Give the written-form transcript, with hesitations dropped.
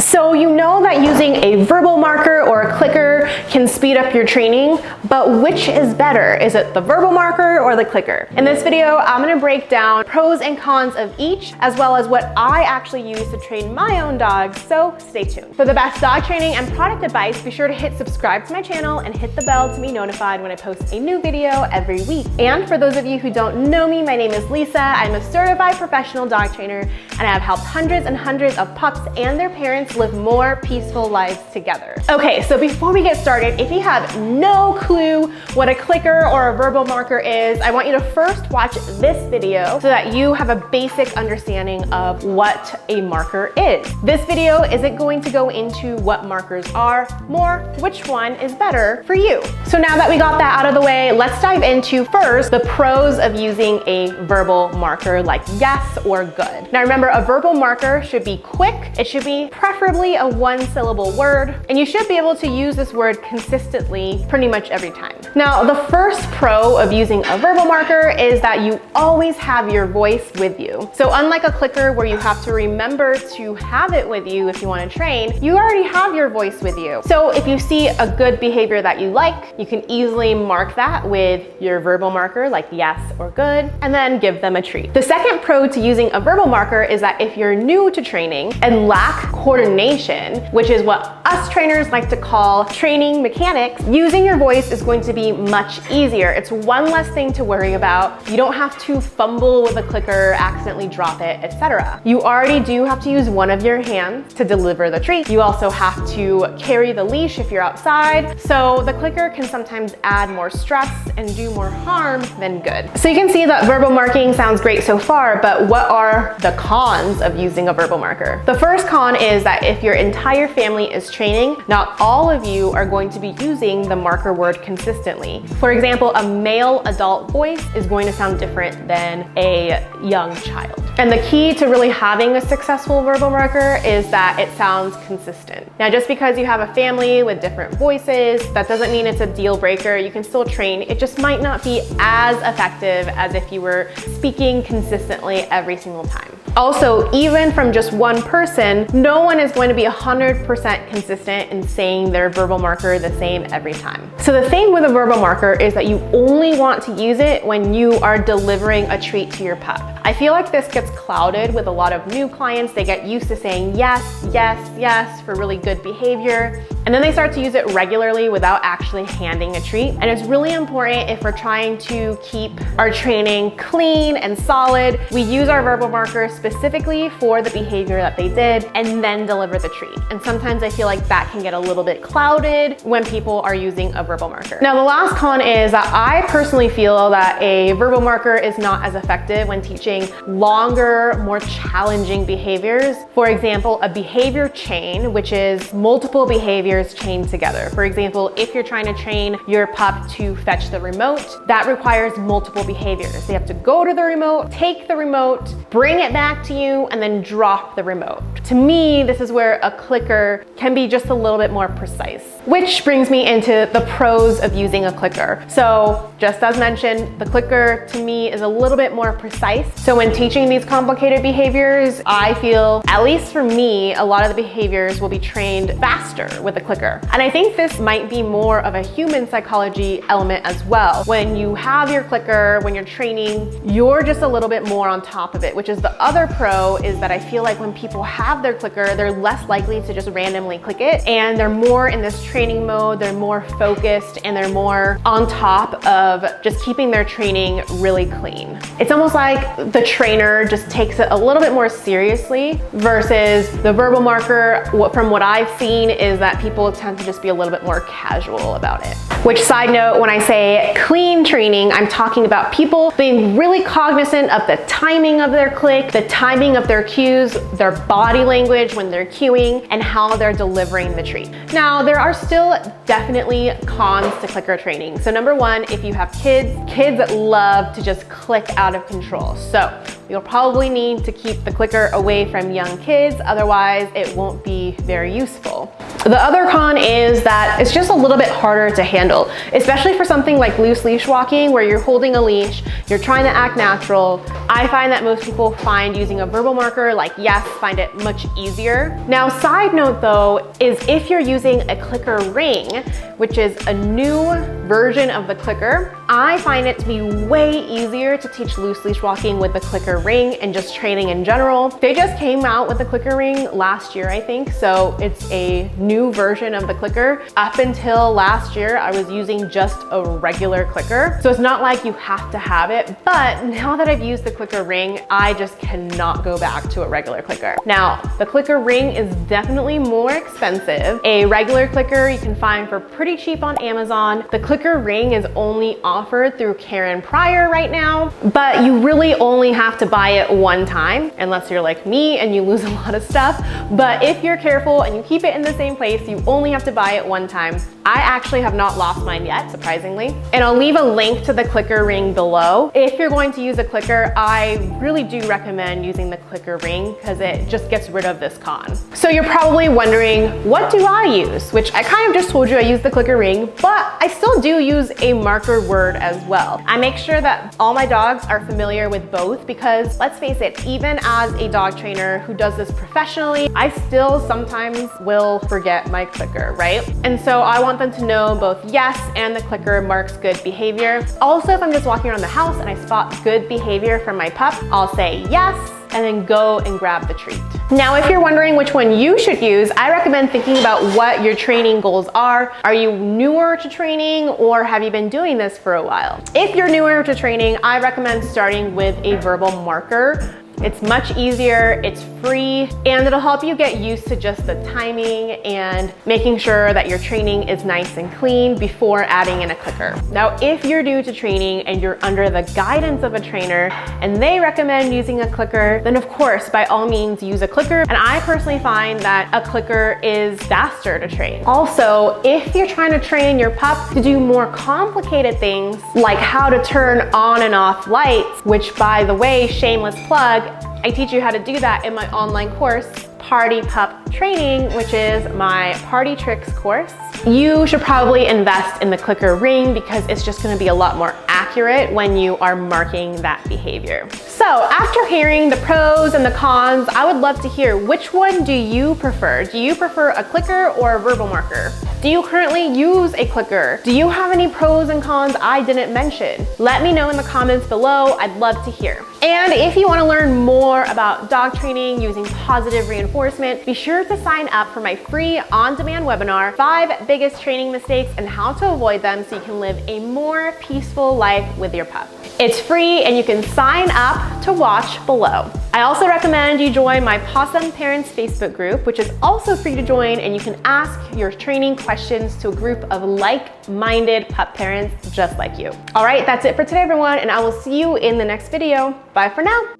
So you know that using a verbal marker or a clicker can speed up your training, but which is better? Is it the verbal marker or the clicker? In this video, I'm gonna break down pros and cons of each, as well as what I actually use to train my own dogs, so stay tuned. For the best dog training and product advice, be sure to hit subscribe to my channel and hit the bell to be notified when I post a new video every week. And for those of you who don't know me, my name is Lisa. I'm a certified professional dog trainer, and I have helped hundreds and hundreds of pups and their parents live more peaceful lives together. Okay, so before we get started, if you have no clue what a clicker or a verbal marker is, I want you to first watch this video so that you have a basic understanding of what a marker is. This video isn't going to go into what markers are, more which one is better for you. So now that we got that out of the way, let's dive into first the pros of using a verbal marker like yes or good. Now remember, a verbal marker should be quick, it should be preferably a one-syllable word, and you should be able to use this word consistently pretty much every time. Now, the first pro of using a verbal marker is that you always have your voice with you. So unlike a clicker where you have to remember to have it with you if you want to train, you already have your voice with you. So if you see a good behavior that you like, you can easily mark that with your verbal marker like yes or good, and then give them a treat. The second pro to using a verbal marker is that if you're new to training and lack coordination, which is what us trainers like to call training mechanics, using your voice is going to be much easier. It's one less thing to worry about. You don't have to fumble with a clicker, accidentally drop it, etc. You already do have to use one of your hands to deliver the treat. You also have to carry the leash if you're outside. So the clicker can sometimes add more stress and do more harm than good. So you can see that verbal marking sounds great so far, but what are the cons of using a verbal marker? The first con is that if your entire family is training, not all of you are going to be using the marker word consistently. For example, a male adult voice is going to sound different than a young child. And the key to really having a successful verbal marker is that it sounds consistent. Now, just because you have a family with different voices, that doesn't mean it's a deal breaker. You can still train. It just might not be as effective as if you were speaking consistently every single time. Also, even from just one person, no one is going to be 100% consistent in saying their verbal marker the same every time. So the thing with a verbal marker is that you only want to use it when you are delivering a treat to your pup. I feel like this gets clouded with a lot of new clients. They get used to saying yes, yes, yes for really good behavior, and then they start to use it regularly without actually handing a treat. And it's really important if we're trying to keep our training clean and solid, we use our verbal markers specifically for the behavior that they did and then deliver the treat. And sometimes I feel like that can get a little bit clouded when people are using a verbal marker. Now, the last con is that I personally feel that a verbal marker is not as effective when teaching longer, more challenging behaviors. For example, a behavior chain, which is multiple behaviors chained together. For example, if you're trying to train your pup to fetch the remote, that requires multiple behaviors. They have to go to the remote, take the remote, bring it back to you, and then drop the remote. To me, this is where a clicker can be just a little bit more precise. Which brings me into the pros of using a clicker. So just as mentioned, the clicker to me is a little bit more precise. So when teaching these complicated behaviors, I feel, at least for me, a lot of the behaviors will be trained faster with a clicker. And I think this might be more of a human psychology element as well. When you have your clicker, when you're training, you're just a little bit more on top of it, which is the other pro is that I feel like when people have their clicker, they're less likely to just randomly click it, and they're more in this training mode, they're more focused, and they're more on top of just keeping their training really clean. It's almost like the trainer just takes it a little bit more seriously versus the verbal marker. From what I've seen is that people tend to just be a little bit more casual about it. Which, side note, when I say clean training, I'm talking about people being really cognizant of the timing of their click, the timing of their cues, their body language when they're cueing, and how they're delivering the treat. Now, there are still definitely cons to clicker training. So number one, if you have kids love to just click out of control. So You'll probably need to keep the clicker away from young kids, otherwise it won't be very useful. The other con is that it's just a little bit harder to handle, especially for something like loose leash walking where you're holding a leash, you're trying to act natural. I find that most people find using a verbal marker like yes, find it much easier. Now, side note though, is if you're using a clicker ring, which is a new version of the clicker, I find it to be way easier to teach loose leash walking with the clicker ring and just training in general. They just came out with the clicker ring last year, I think, so it's a new version of the clicker. Up until last year, I was using just a regular clicker, so it's not like you have to have it, but now that I've used the clicker ring, I just cannot go back to a regular clicker. Now, the clicker ring is definitely more expensive. A regular clicker you can find for pretty cheap on Amazon. The clicker ring is only offered through Karen Pryor right now, but you really only have to buy it one time, unless you're like me and you lose a lot of stuff. But if you're careful and you keep it in the same place, you only have to buy it one time. I actually have not lost mine yet, surprisingly. And I'll leave a link to the clicker ring below. If you're going to use a clicker, I really do recommend using the clicker ring because it just gets rid of this con. So you're probably wondering, what do I use? Which I kind of just told you I use the clicker ring, but I still do use a marker word as well. I make sure that all my dogs are familiar with both because let's face it, even as a dog trainer who does this professionally, I still sometimes will forget my clicker, right? And so I want them to know both yes and the clicker marks good behavior. Also, if I'm just walking around the house and I spot good behavior from my pup, I'll say yes and then go and grab the treat. Now, if you're wondering which one you should use, I recommend thinking about what your training goals are. Are you newer to training or have you been doing this for a while? If you're newer to training, I recommend starting with a verbal marker. It's much easier, it's free, and it'll help you get used to just the timing and making sure that your training is nice and clean before adding in a clicker. Now, if you're new to training and you're under the guidance of a trainer and they recommend using a clicker, then of course, by all means, use a clicker. And I personally find that a clicker is faster to train. Also, if you're trying to train your pup to do more complicated things, like how to turn on and off lights, which by the way, shameless plug, I teach you how to do that in my online course, Party Pup Training, which is my party tricks course. You should probably invest in the clicker ring because it's just gonna be a lot more accurate when you are marking that behavior. So after hearing the pros and the cons, I would love to hear, which one do you prefer? Do you prefer a clicker or a verbal marker? Do you currently use a clicker? Do you have any pros and cons I didn't mention? Let me know in the comments below. I'd love to hear. And if you want to learn more about dog training using positive reinforcement, be sure to sign up for my free on-demand webinar, 5 biggest training mistakes and how to avoid them so you can live a more peaceful life with your pup. It's free and you can sign up to watch below. I also recommend you join my Possum Parents Facebook group, which is also free to join, and you can ask your training questions to a group of like-minded pup parents just like you. All right, that's it for today, everyone, and I will see you in the next video. Bye for now.